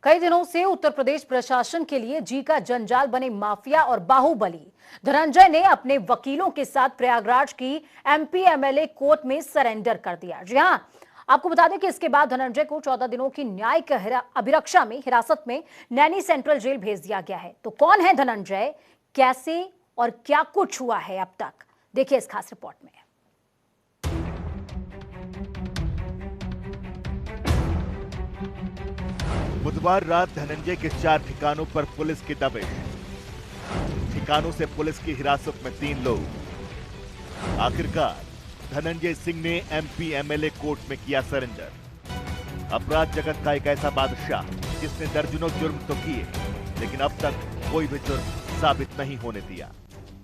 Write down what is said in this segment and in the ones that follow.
कई दिनों से उत्तर प्रदेश प्रशासन के लिए जी का जंजाल बने माफिया और बाहुबली धनंजय ने अपने वकीलों के साथ प्रयागराज की एमपी एमएलए कोर्ट में सरेंडर कर दिया। जी हां, आपको बता दें कि इसके बाद धनंजय को 14 दिनों की न्यायिक अभिरक्षा में हिरासत में नैनी सेंट्रल जेल भेज दिया गया है। तो कौन है धनंजय, कैसे और क्या कुछ हुआ है अब तक, देखिए इस खास रिपोर्ट में। बुधवार रात धनंजय के 4 ठिकानों पर पुलिस की दबिश। ठिकानों से पुलिस की हिरासत में 3 लोग। आखिरकार धनंजय सिंह ने एमपी एमएलए कोर्ट में किया सरेंडर। अपराध जगत का एक ऐसा बादशाह जिसने दर्जनों जुर्म तो किए, लेकिन अब तक कोई भी जुर्म साबित नहीं होने दिया।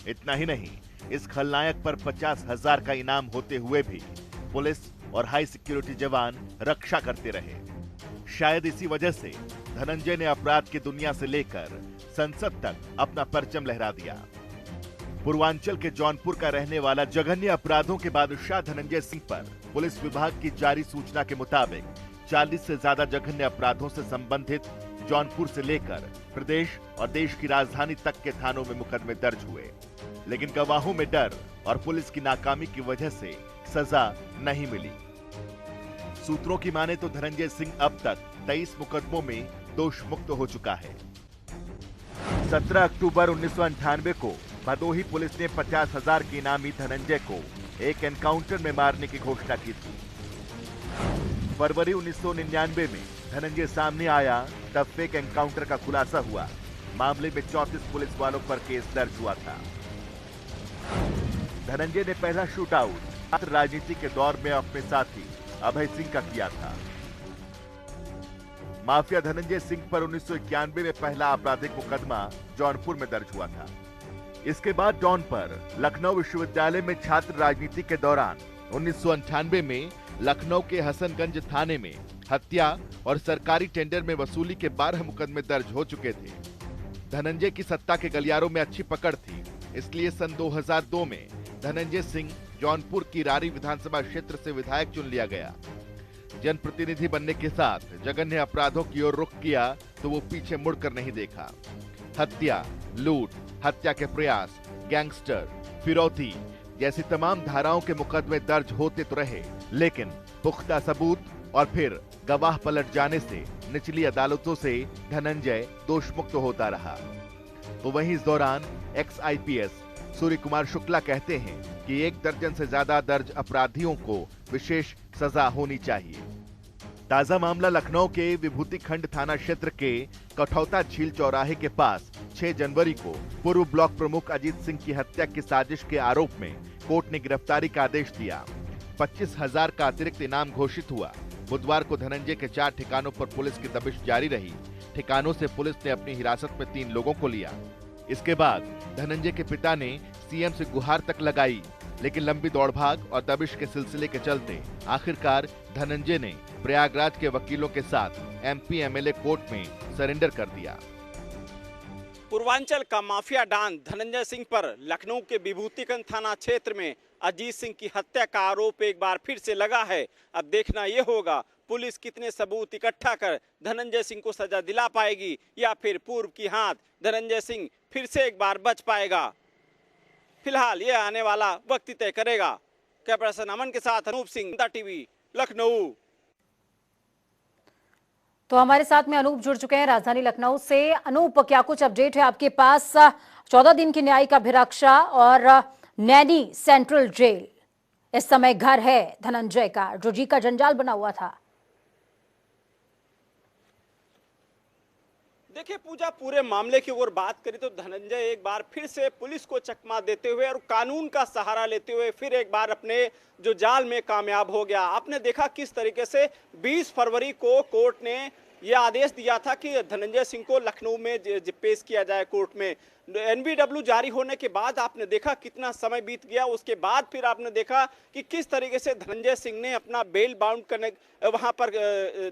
इतना ही नहीं, इस खलनायक पर 50,000 का इनाम होते हुए भी पुलिस और हाई सिक्योरिटी जवान रक्षा करते रहे। शायद इसी वजह से धनंजय ने अपराध की दुनिया से लेकर संसद तक अपना परचम लहरा दिया। पूर्वांचल के जौनपुर का रहने वाला जघन्य अपराधों के बादशाह धनंजय सिंह पर पुलिस विभाग की जारी सूचना के मुताबिक 40 से ज्यादा जघन्य अपराधों से संबंधित जौनपुर से लेकर प्रदेश और देश की राजधानी तक के थानों में मुकदमे दर्ज हुए, लेकिन गवाहों में डर और पुलिस की नाकामी की वजह से सजा नहीं मिली। सूत्रों की माने तो धनंजय सिंह अब तक 23 मुकदमों में दोष मुक्त हो चुका है। 17 अक्टूबर 1998 को भदोही पुलिस ने 50,000 के इनामी धनंजय को एक एनकाउंटर में मारने की घोषणा की थी। फरवरी 1999 में धनंजय सामने आया, तब फेक एनकाउंटर का खुलासा हुआ। मामले में 34 पुलिस वालों पर केस दर्ज हुआ था। धनंजय ने पहला शूट आउट राजनीति के दौर में अपने साथी अभय सिंह का किया था। माफिया धनंजय सिंह पर 1991 में पहला आपराधिक मुकदमा जौनपुर में दर्ज हुआ था। इसके बाद डॉन पर लखनऊ विश्वविद्यालय में छात्र राजनीति के दौरान 1998 में लखनऊ के हसनगंज थाने में हत्या और सरकारी टेंडर में वसूली के 12 मुकदमे दर्ज हो चुके थे। धनंजय की सत्ता के गलियारों में अच्छी पकड़ थी, इसलिए सन 2002 में धनंजय सिंह जौनपुर की रारी विधानसभा क्षेत्र से विधायक चुन लिया गया। जनप्रतिनिधि बनने के साथ जघन्य अपराधों की ओर रुख किया तो वो पीछे मुड़कर नहीं देखा। हत्या, लूट, हत्या के प्रयास, गैंगस्टर, फिरौती जैसी तमाम धाराओं के मुकदमे दर्ज होते तो रहे, लेकिन पुख्ता सबूत और फिर गवाह पलट जाने से निचली अदालतों से धनंजय दोष मुक्त होता रहा। तो वहीं इस दौरान एक्स आईपीएस सूर्य कुमार शुक्ला कहते हैं कि 1 दर्जन से ज्यादा दर्ज अपराधियों को विशेष सजा होनी चाहिए। ताजा मामला लखनऊ के विभूति खंड थाना क्षेत्र के कठौता झील चौराहे के पास 6 जनवरी को पूर्व ब्लॉक प्रमुख अजीत सिंह की हत्या की साजिश के आरोप में कोर्ट ने गिरफ्तारी का आदेश दिया। 25,000 का अतिरिक्त इनाम घोषित हुआ। बुधवार को धनंजय के 4 ठिकानों पर पुलिस की दबिश जारी रही। ठिकानों से पुलिस ने अपनी हिरासत में 3 लोगों को लिया। इसके बाद धनंजय के पिता ने सीएम से गुहार तक लगाई, लेकिन लंबी दौड़भाग और दबिश के सिलसिले के चलते आखिरकार धनंजय ने प्रयागराज के वकीलों के साथ एमपी एमएलए कोर्ट में सरेंडर कर दिया। पूर्वांचल का माफिया डॉन धनंजय सिंह पर लखनऊ के विभूतिगंज थाना क्षेत्र में अजीत सिंह की हत्या का आरोप एक बार फिर से लगा है। अब देखना यह होगा पुलिस कितने सबूत इकट्ठा कर धनंजय सिंह को सजा दिला पाएगी या फिर पूर्व की हाथ धनंजय सिंह फिर से एक बार बच पाएगा। फिलहाल यह आने वाला वक्त तय करेगा। कैमरा पर्सन अमन के साथ अनूप सिंह, जनता टीवी, लखनऊ। तो हमारे साथ में अनूप जुड़ चुके हैं राजधानी लखनऊ से। अनूप, क्या कुछ अपडेट है आपके पास? 14 दिन की न्यायिक अभिरक्षा और नैनी सेंट्रल जेल इस समय घर है धनंजय का, जो जी का जंजाल बना हुआ था। देखिए पूजा, पूरे मामले की ओर बात करें तो धनंजय एक बार फिर से पुलिस को चकमा देते हुए और कानून का सहारा लेते हुए फिर एक बार अपने जो जाल में कामयाब हो गया। आपने देखा किस तरीके से 20 फरवरी को कोर्ट ने यह आदेश दिया था कि धनंजय सिंह को लखनऊ में पेश किया जाए कोर्ट में। एनबीडब्ल्यू जारी होने के बाद आपने देखा कितना समय बीत गया। उसके बाद फिर आपने देखा कि किस तरीके से धनंजय सिंह ने अपना बेल बाउंड करने वहां पर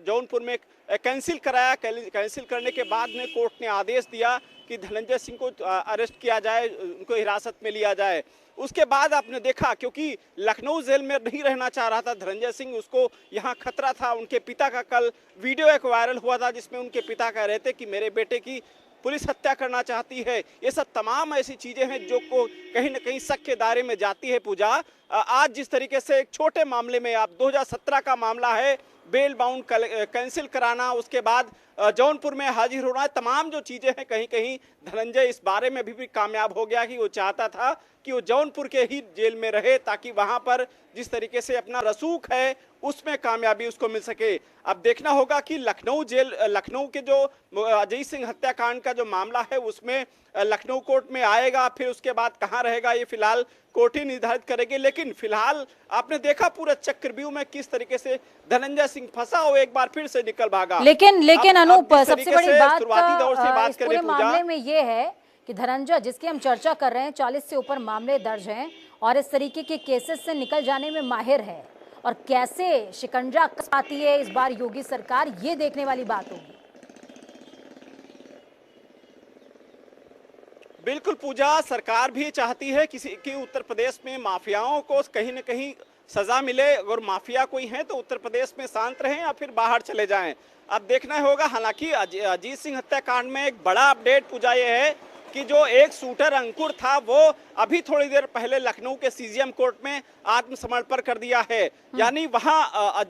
जौनपुर में कैंसिल कराया। कैंसिल करने के बाद में कोर्ट ने आदेश दिया कि धनंजय सिंह को अरेस्ट किया जाए, उनको हिरासत में लिया जाए। उसके बाद आपने देखा, क्योंकि लखनऊ जेल में नहीं रहना चाह रहा था धनंजय सिंह, उसको यहाँ खतरा था। उनके पिता का कल वीडियो एक वायरल हुआ था जिसमें उनके पिता कह रहे थे कि मेरे बेटे की पुलिस हत्या करना चाहती है। ये सब तमाम ऐसी चीजें हैं जो को कहीं ना कहीं शक के दायरे में जाती है। पूजा, आज जिस तरीके से एक छोटे मामले में, आप 2017 का मामला है, बेल बाउंड कैंसिल कराना, उसके बाद जौनपुर में हाजिर होना, तमाम जो चीजें हैं, कहीं कहीं धनंजय इस बारे में भी कामयाब हो गया कि वो चाहता था कि वो जौनपुर के ही जेल में रहे ताकि वहां पर जिस तरीके से अपना रसूख है उसमें कामयाबी उसको मिल सके। अब देखना होगा कि लखनऊ के जो अजय सिंह हत्याकांड का जो मामला है उसमें लखनऊ कोर्ट में आएगा, फिर उसके बाद कहां रहेगा ये फिलहाल कोर्ट ही निर्धारित करेगी। लेकिन फिलहाल आपने देखा पूरा चक्रव्यूह में किस तरीके से धनंजय सिंह फंसा हो, एक बार फिर से निकल भागा। लेकिन अनूप, सबसे बड़ी बात शुरुआती दौर से बात इस पूरे मामले में ये है कि धनंजय, जिसकी हम चर्चा कर रहे हैं, 40 से ऊपर मामले दर्ज हैं और इस तरीके के केसेस से निकल जाने में माहिर है, और कैसे शिकंजा कसती है इस बार योगी सरकार, ये देखने वाली बात होगी। बिल्कुल पूजा, सरकार भी चाहती है कि उत्तर प्रदेश में माफियाओं को कहीं न कहीं सजा मिले, और माफिया कोई है तो उत्तर प्रदेश में शांत रहें या फिर बाहर चले जाएं। अब देखना होगा। हालांकि अजीत सिंह हत्याकांड में एक बड़ा अपडेट पूजा ये है कि जो एक शूटर अंकुर था वो अभी थोड़ी देर पहले लखनऊ के सीजीएम कोर्ट में आत्मसमर्पण कर दिया है। यानी वहां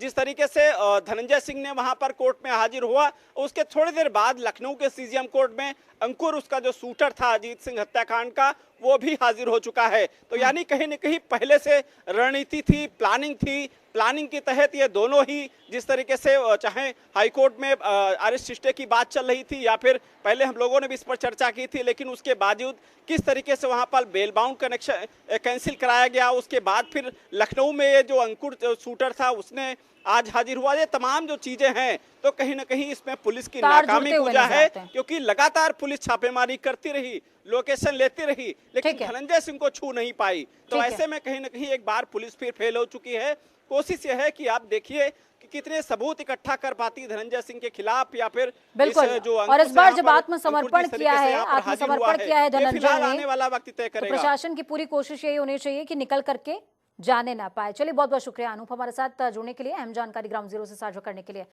जिस तरीके से धनंजय सिंह ने वहां पर कोर्ट में हाजिर हुआ, उसके थोड़ी देर बाद लखनऊ के सीजीएम कोर्ट में अंकुर, उसका जो शूटर था अजीत सिंह हत्याकांड का, वो भी हाजिर हो चुका है। तो यानी कहीं न कहीं पहले से रणनीति थी, प्लानिंग थी। प्लानिंग के तहत ये दोनों ही जिस तरीके से, चाहे हाईकोर्ट में अरेस्ट स्टे की बात चल रही थी या फिर पहले हम लोगों ने भी इस पर चर्चा की थी, लेकिन उसके बावजूद किस तरीके से वहां पर बेल बाउंड कनेक्शन कैंसिल कराया गया। उसके बाद फिर लखनऊ में ये जो अंकुर शूटर था उसने आज हाजिर हुआ। ये तमाम जो चीजें हैं तो कहीं ना कहीं इसमें पुलिस की नाकामी पूजा है, क्योंकि लगातार पुलिस छापेमारी करती रही, लोकेशन लेती रही, लेकिन धनंजय सिंह को छू नहीं पाई। तो ऐसे में कहीं ना कहीं एक बार पुलिस फिर फेल हो चुकी है। कोशिश यह है कि आप देखिए कि कितने सबूत इकट्ठा कर पाती धनंजय सिंह के खिलाफ, या फिर बिल्कुल। जो और इस बार जब आत्मसमर्पण किया है धनंजय ने, आने वाला वक्त तय करेगा। प्रशासन की पूरी कोशिश यही होनी चाहिए कि निकल करके जाने ना पाए। चलिए, बहुत बहुत शुक्रिया अनूप हमारे साथ जुड़ने के लिए, अहम जानकारी ग्राउंड जीरो से साझा करने के लिए।